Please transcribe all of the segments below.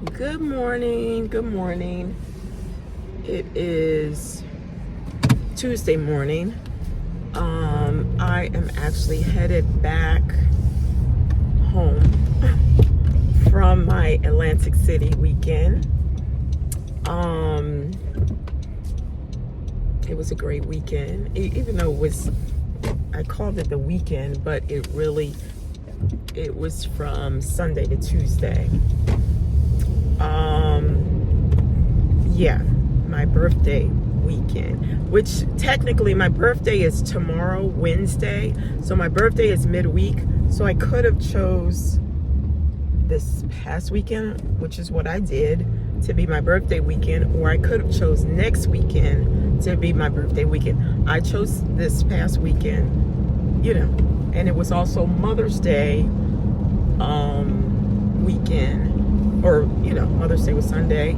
Good morning. Good morning. It is Tuesday morning. I am actually headed back home from my Atlantic City weekend. It was a great weekend, even though I called it the weekend, but it was from Sunday to Tuesday. Yeah, my birthday weekend, which technically my birthday is tomorrow, Wednesday. So my birthday is midweek. So I could have chose this past weekend, which is what I did, to be my birthday weekend, or I could have chose next weekend to be my birthday weekend. I chose this past weekend, and it was also Mother's Day weekend, or Mother's Day was Sunday,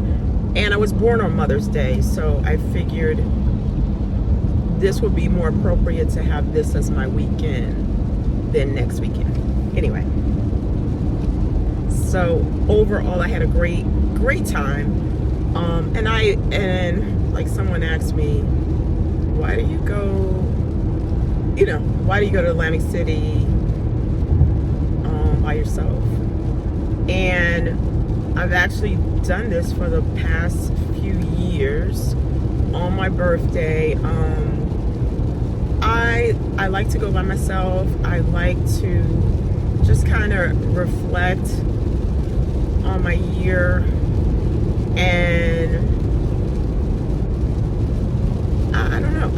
and I was born on Mother's Day, so I figured this would be more appropriate to have this as my weekend than next weekend. Anyway, so overall I had a great time, and like someone asked me, why do you go to Atlantic City by yourself? And I've actually done this for the past few years on my birthday. I like to go by myself. I like to just kind of reflect on my year, and I don't know.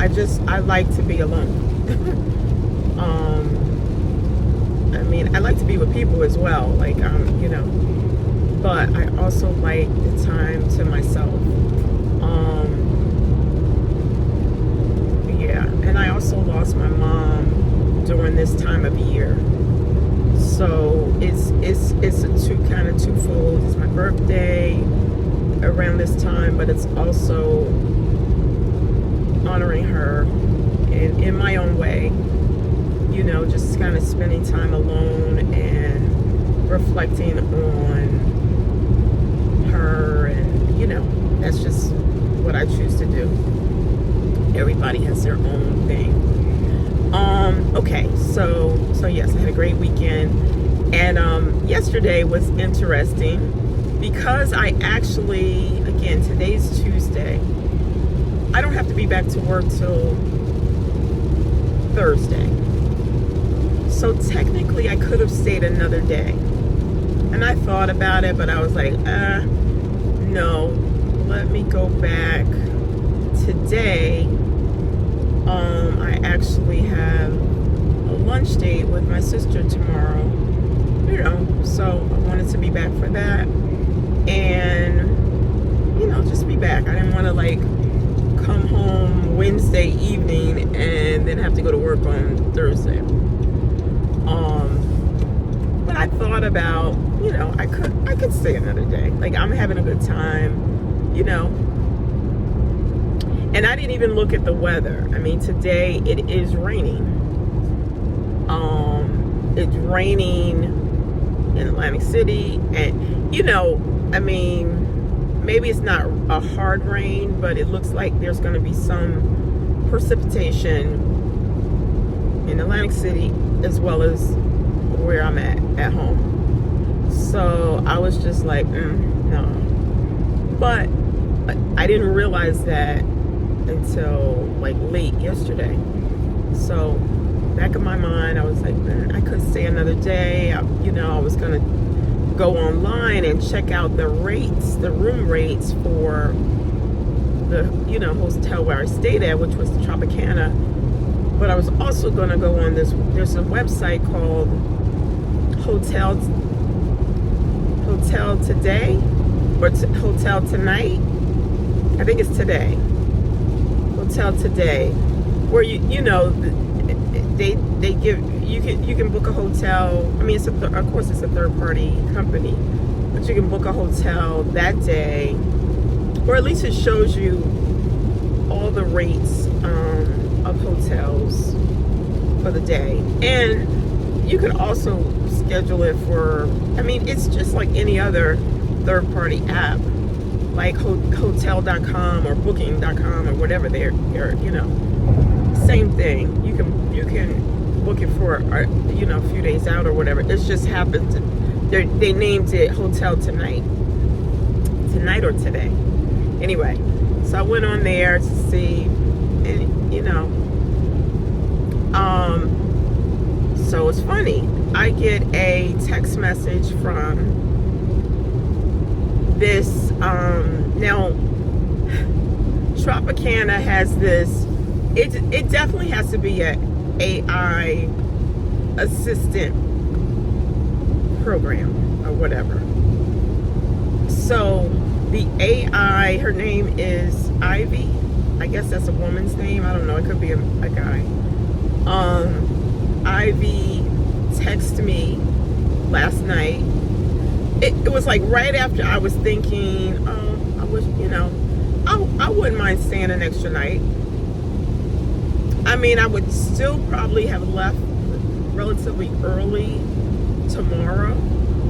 I like to be alone. I like to be with people as well, but I also like the time to myself. Yeah, and I also lost my mom during this time of year. So it's twofold. It's my birthday around this time, but it's also honoring her in my own way. Just kind of spending time alone and reflecting on her, and that's just what I choose to do. Everybody has their own thing. Okay, so yes, I had a great weekend, and yesterday was interesting because I actually, again, today's Tuesday. I don't have to be back to work till Thursday. So technically I could have stayed another day. And I thought about it, but I was like, no, let me go back today. I actually have a lunch date with my sister tomorrow, so I wanted to be back for that, and just be back. I didn't want to come home Wednesday evening and then have to go to work on Thursday. But I thought about, I could stay another day. I'm having a good time, and I didn't even look at the weather. Today it is raining. It's raining in Atlantic City, and maybe it's not a hard rain, but it looks like there's going to be some precipitation in Atlantic City as well as where I'm at home. So I was just like, no. But I didn't realize that until late yesterday. So back in my mind, I was like, I could stay another day. I was gonna go online and check out the room rates for the hotel where I stayed at, which was the Tropicana. But I was also gonna go on there's a website called Hotel Today or Hotel Tonight. I think it's Today. Hotel Today, where they give you can book a hotel. Of course it's a third party company, but you can book a hotel that day, or at least it shows you all the rates of hotels for the day. And you could also schedule it for, it's just like any other third-party app like hotel.com or booking.com or whatever. They're same thing. You can book it for a few days out or whatever. It just happened to, they named it Hotel Tonight or today. Anyway, so I went on there to see, and so it's funny. I get a text message from this. Now, Tropicana has this. It definitely has to be an AI assistant program or whatever. So the AI, her name is Ivy. I guess that's a woman's name. I don't know. It could be a guy. Ivy texted me last night. It was like right after I was thinking, I wish, I wouldn't mind staying an extra night. I mean, I would still probably have left relatively early tomorrow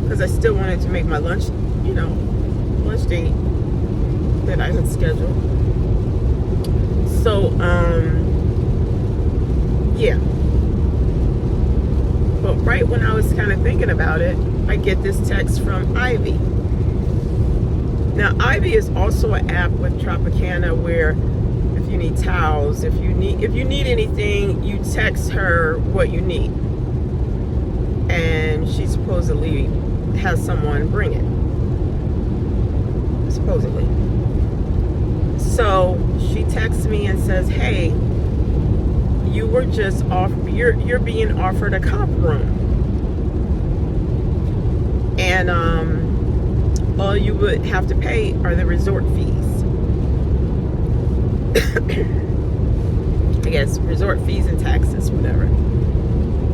because I still wanted to make my lunch date that I had scheduled. So, yeah. But right when I was kind of thinking about it, I get this text from Ivy. Now, Ivy is also an app with Tropicana where if you need towels, if you need anything, you text her what you need. And she supposedly has someone bring it. Supposedly. So she texts me and says, "Hey, you were just you're being offered a comp room. And all you would have to pay are the resort fees." I guess resort fees and taxes, whatever.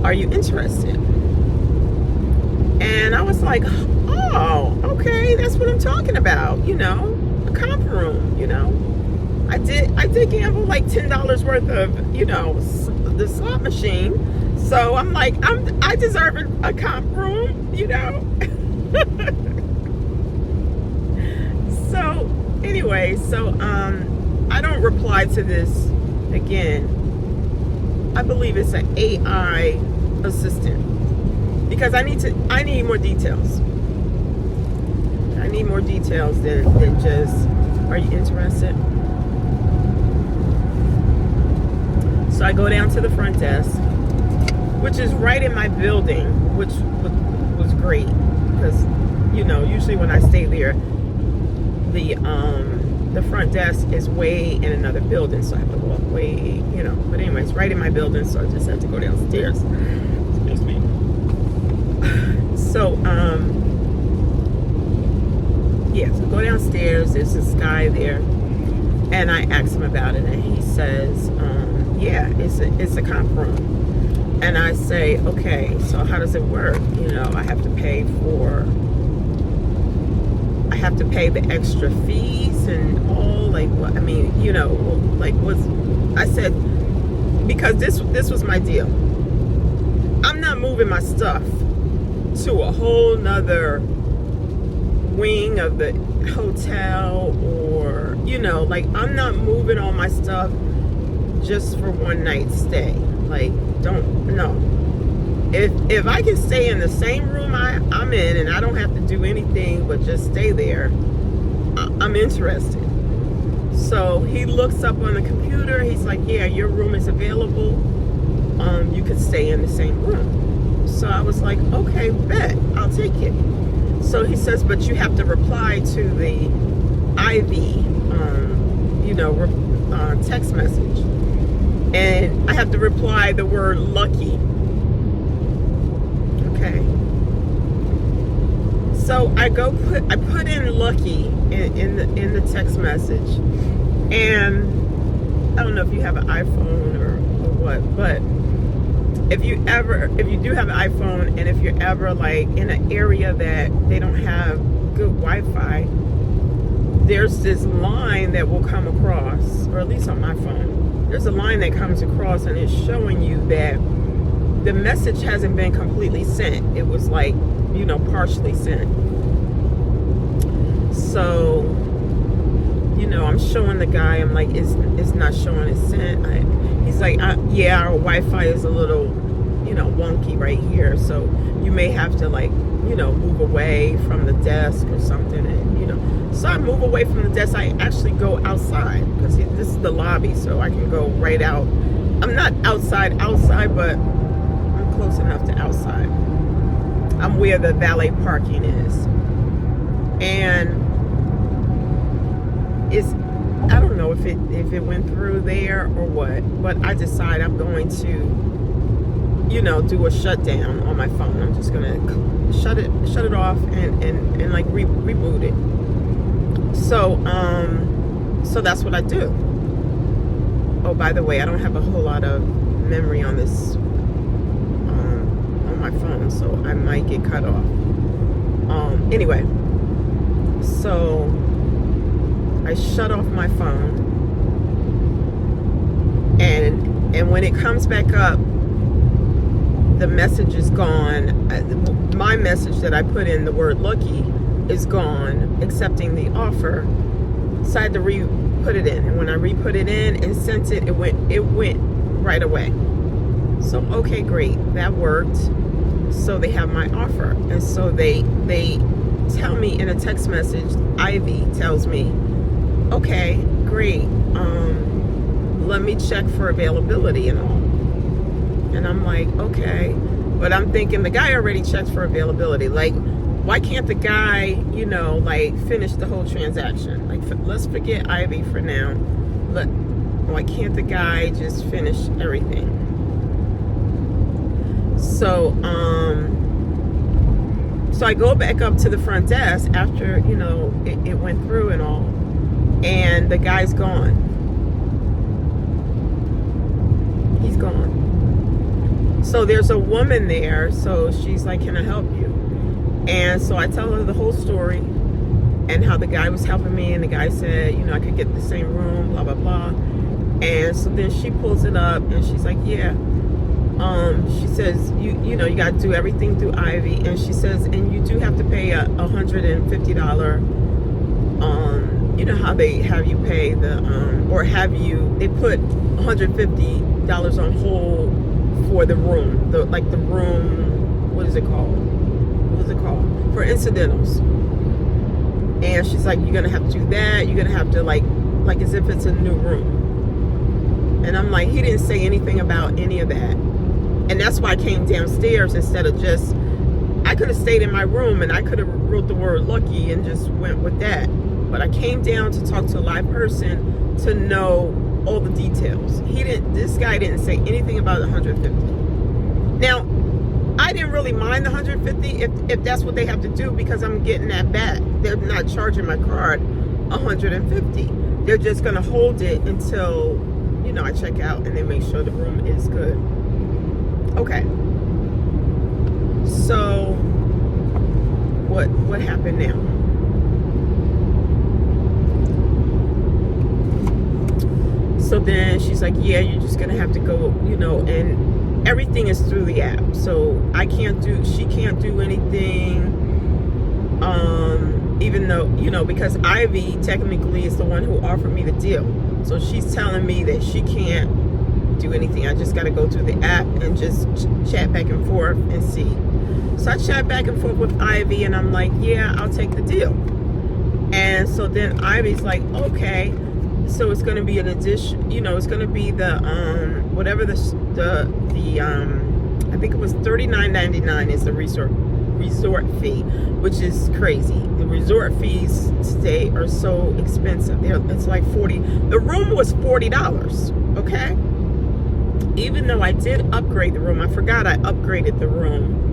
Are you interested? And I was like, oh, okay, that's what I'm talking about. A comp room. I did gamble like $10 worth of the slot machine. So I'm like, I deserve a comp room. So anyway, I don't reply to this again. I believe it's an AI assistant because I need more details. I need more details than just, are you interested? So I go down to the front desk, which is right in my building, which was great because usually when I stay there, the front desk is way in another building, so I have to walk way, But anyways, right in my building, so I just have to go downstairs. Excuse me. So, so go downstairs. There's this guy there, and I asked him about it, and he says, it's a comp room. And I say, okay, so how does it work? I have to pay the extra fees and all, like what? I mean, I said, because this was my deal. I'm not moving my stuff to a whole nother wing of the hotel, or I'm not moving all my stuff just for one night stay. If I can stay in the same room I'm in and I don't have to do anything but just stay there, I'm interested. So he looks up on the computer. He's like, yeah, your room is available. You could stay in the same room. So I was like, okay, bet, I'll take it. So he says, but you have to reply to the Ivy, text message. And I have to reply the word lucky. Okay. So I put in lucky in the text message. And I don't know if you have an iPhone or what, but if you do have an iPhone, and if you're ever like in an area that they don't have good Wi-Fi, there's this line that will come across, or at least on my phone, there's a line that comes across and it's showing you that the message hasn't been completely sent. It was like, partially sent. So, I'm showing the guy, I'm like, it's not showing it's sent. He's like, yeah, our Wi-Fi is a little, wonky right here. So you may have to move away from the desk or something. And, so I move away from the desk. I actually go outside because this is the lobby. So I can go right out. I'm not outside, but I'm close enough to outside. I'm where the valet parking is. And I don't know if it went through there or what, but I decide I'm going to do a shutdown on my phone. I'm just gonna shut it off and reboot it. So that's what I do. Oh, by the way, I don't have a whole lot of memory on this on my phone, so I might get cut off. Anyway, so I shut off my phone, and when it comes back up, the message is gone. My message that I put in, the word lucky, is gone, accepting the offer. So I had to re-put it in, and when I re-put it in and sent it, it went right away. So okay, great, that worked. So they have my offer, and so they tell me in a text message. Ivy tells me, okay, great, let me check for availability and all. And I'm like, okay, but I'm thinking the guy already checked for availability. Like, why can't the guy, finish the whole transaction? Let's forget Ivy for now. Why can't the guy just finish everything? So I go back up to the front desk after, it went through and all, and the guy's gone. He's gone. So there's a woman there, so she's like, can I help you? And so I tell her the whole story and how the guy was helping me, and the guy said, I could get the same room, blah, blah, blah. And so then she pulls it up, and she's like, yeah. She says, you got to do everything through Ivy. And she says, and you do have to pay a $150, how they have you pay they put $150 on hold for the room, the room, what is it called? For incidentals. And she's like, you're going to have to do that. You're going to have to like as if it's a new room. And I'm like, he didn't say anything about any of that. And that's why I came downstairs instead of I could have stayed in my room and I could have wrote the word lucky and just went with that. But I came down to talk to a live person to know all the details. This guy didn't say anything about the 150. Now, I didn't really mind the 150 if that's what they have to do, because I'm getting that back. They're not charging my card 150. They're just going to hold it until, I check out and they make sure the room is good. Okay. So, what happened now? So then she's like, yeah, you're just going to have to go, and everything is through the app. So she can't do anything, even though, because Ivy technically is the one who offered me the deal. So she's telling me that she can't do anything. I just got to go through the app and just chat back and forth and see. So I chat back and forth with Ivy, and I'm like, yeah, I'll take the deal. And so then Ivy's like, okay, so it's going to be an addition, it's going to be the whatever the I think it was $39.99 is the resort fee, which is crazy. The resort fees today are so expensive. It's like $40. The room was $40, okay? Even though I did upgrade the room, I forgot I upgraded the room.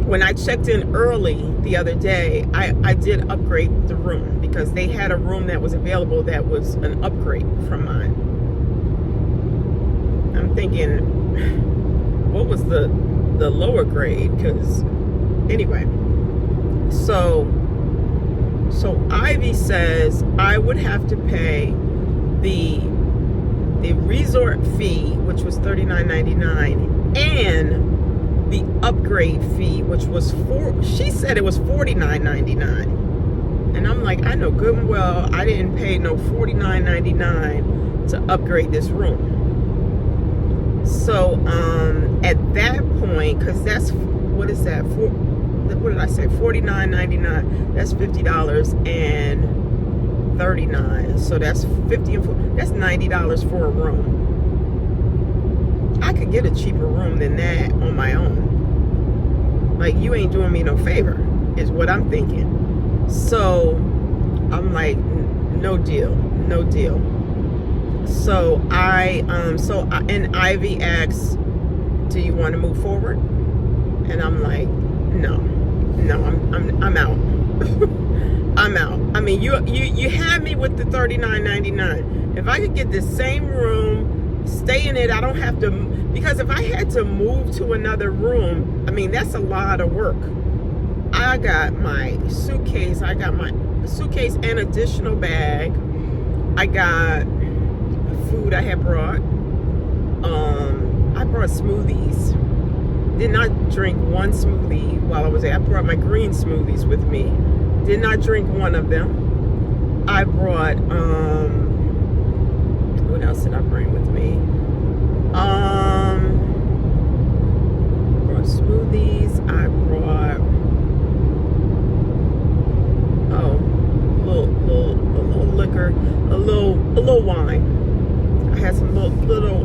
When I checked in early the other day, I did upgrade the room because they had a room that was available that was an upgrade from mine. I'm thinking, what was the lower grade? Because anyway, so Ivy says I would have to pay the resort fee, which was $39.99, and the upgrade fee, which was she said it was $49.99. And I'm like, like, I know good and well I didn't pay no $49.99 to upgrade this room. So at that point, because that's, what is that, what did I say, $49.99, that's $50.39, so that's 50 and 40, that's $90 for a room. I could get a cheaper room than that on my own. Like, you ain't doing me no favor, is what I'm thinking. So I'm like, no deal. So and Ivy asks, do you want to move forward? And I'm like, no, I'm out. I'm out. I mean, you had me with the $39.99. If I could get the same room, stay in it, I don't have to, because if I had to move to another room, I mean, that's a lot of work. I got my suitcase and additional bag. I got food I had brought. I brought smoothies. Did not drink one smoothie while I was there. I brought my green smoothies with me. Did not drink one of them. I brought, what else did I bring with me? Brought smoothies. I brought, a little liquor, a little wine. I had some little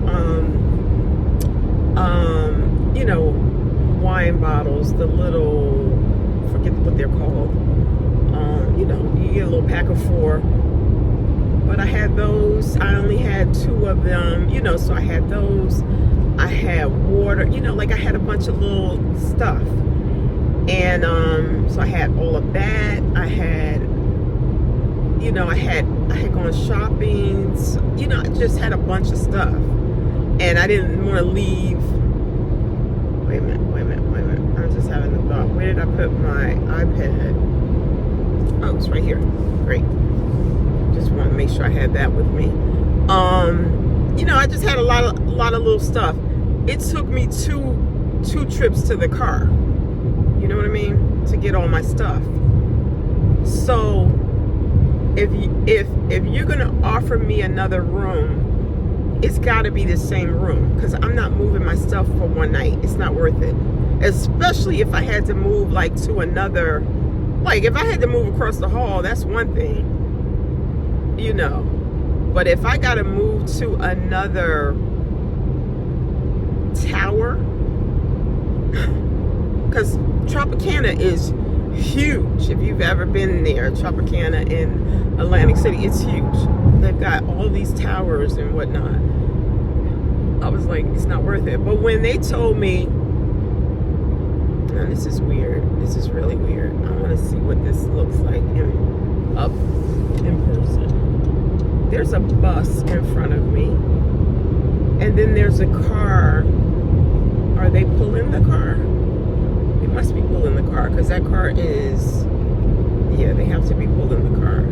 wine bottles, the little, forget what they're called. You get a little pack of 4. But I had those. I only had 2 of them, so I had those. I had water, like I had a bunch of little stuff. And so I had all of that. I had, I had gone shopping. I just had a bunch of stuff. And I didn't want to leave. Wait a minute. I'm just having a thought. Where did I put my iPad? Oh, it's right here. Great. Just want to make sure I had that with me. I just had a lot of little stuff. It took me two trips to the car. You know what I mean? To get all my stuff. So if you're gonna offer me another room, it's got to be the same room, because I'm not moving my stuff for one night. It's not worth it. Especially if I had to move like to another, like if I had to move across the hall, that's one thing, but if I got to move to another tower, because Tropicana is huge. If you've ever been there, Tropicana in Atlantic City, it's huge. They've got all these towers and whatnot. I was like, it's not worth it. But when they told me, this is weird. This is really weird. I want to see what this looks like up in person. There's a bus in front of me, and then there's a car. Are they pulling the car? They must be pulling the car, because that car is, yeah, they have to be pulling the car.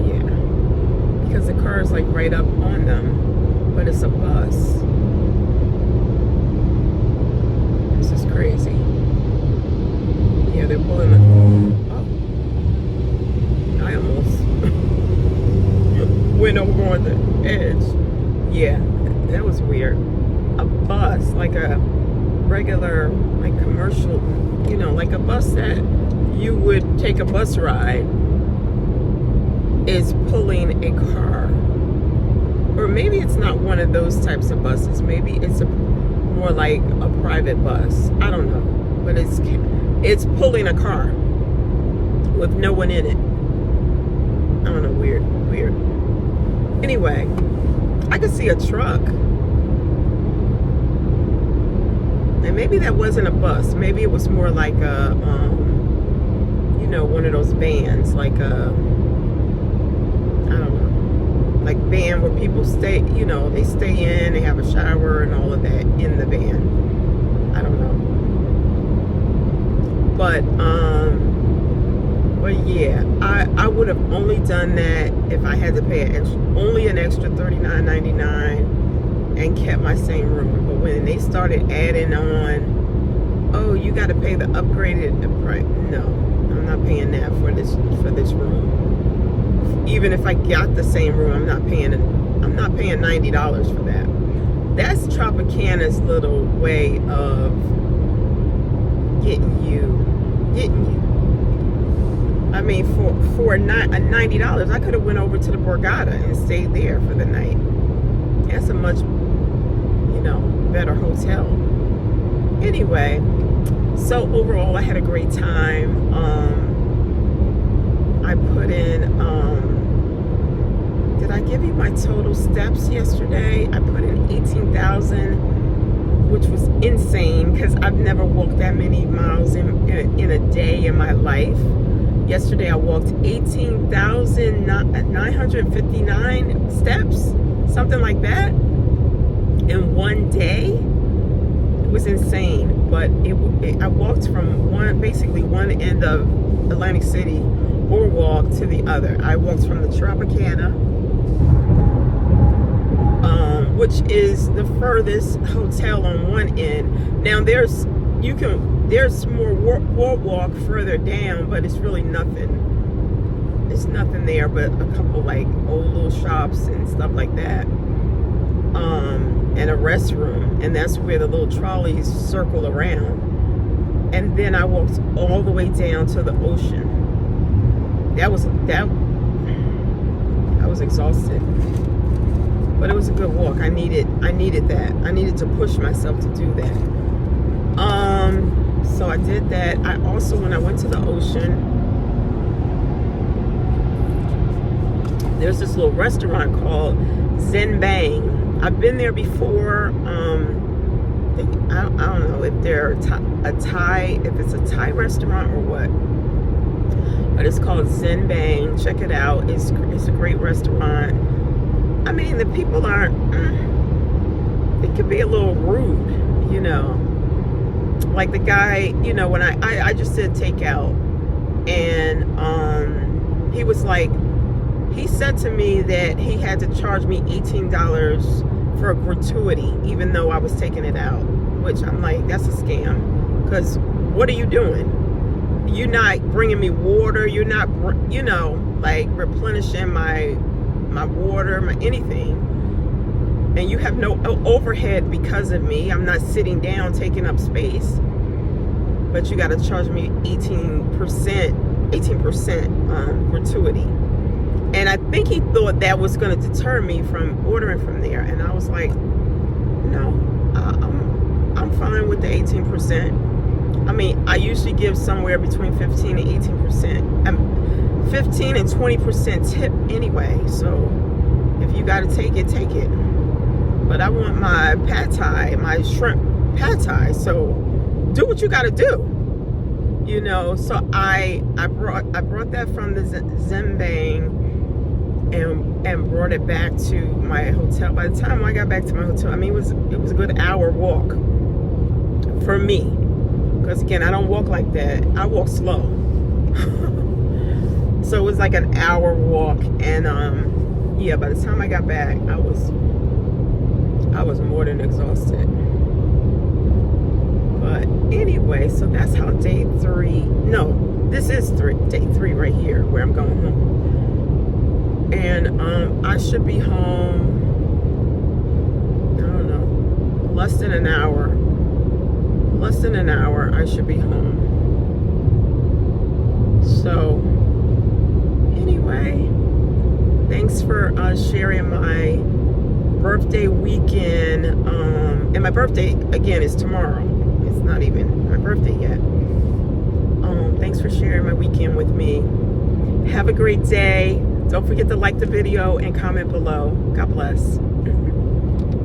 Yeah, because the car is like right up on them, but it's a bus. This is crazy. Yeah, they're pulling the, oh, I almost went over on the edge. Yeah, that was weird. A bus, like a regular, like commercial, like a bus that you would take a bus ride, is pulling a car. Or maybe it's not one of those types of buses. Maybe it's more like a private bus. I don't know. But it's pulling a car with no one in it. I don't know, weird. Anyway, I could see a truck. And maybe that wasn't a bus. Maybe it was more like a, one of those vans, like a, I don't know, like van where people stay, they stay in, they have a shower and all of that in the van. I don't know. But yeah, I would have only done that if I had to pay only an extra $39.99 and kept my same room. But when they started adding on, oh, you got to pay the upgraded price. No, I'm not paying that for this even if I got the same room, I'm not paying $90 for that. That's Tropicana's little way of getting you. I mean, for $90, I could have went over to the Borgata and stayed there for the night. That's a much, better hotel. Anyway, so overall, I had a great time. I put in, did I give you my total steps yesterday? I put in 18,000, which was insane because I've never walked that many miles in a day in my life. Yesterday, I walked 18,959 steps, something like that, in one day. It was insane, but I walked from basically one end of Atlantic City boardwalk to the other. I walked from the Tropicana, which is the furthest hotel on one end. Now there's more boardwalk further down, but it's really nothing. It's nothing there but a couple like old little shops and stuff like that. And a restroom, and that's where the little trolleys circle around. And then I walked all the way down to the ocean. I was exhausted, but it was a good walk. I needed that. I needed to push myself to do that. So I did that. I also, when I went to the ocean, there's this little restaurant called Zen Bang. I've been there before. I don't know if they're if it's a Thai restaurant or what, but it's called Zen Bang. Check it out. It's a great restaurant. I mean, the people aren't. It could be a little rude, Like the guy, when I just did takeout, and he was like. He said to me that he had to charge me $18 for a gratuity, even though I was taking it out, which I'm like, that's a scam. Because what are you doing? You're not bringing me water. You're not, like replenishing my water, my anything. And you have no overhead because of me. I'm not sitting down taking up space. But you got to charge me 18% gratuity. And I think he thought that was going to deter me from ordering from there. And I was like, no, I'm fine with the 18%. I mean, I usually give somewhere between 15 and 18%. 15 and 20% tip anyway. So if you got to take it, take it. But I want my pad thai, my shrimp pad thai. So do what you got to do. So I brought that from the Zen Bang. And brought it back to my hotel. By the time I got back to my hotel, I mean, it was a good hour walk for me. Because again, I don't walk like that. I walk slow. So it was like an hour walk, and yeah. By the time I got back, I was more than exhausted. But anyway, so that's how day 3. No, this is day 3 right here, where I'm going home. And I should be home, I don't know, less than an hour I should be home. So anyway, thanks for sharing my birthday weekend. And my birthday again is tomorrow. It's not even my birthday yet. Thanks for sharing my weekend with me. Have a great day. Don't forget to like the video and comment below. God bless.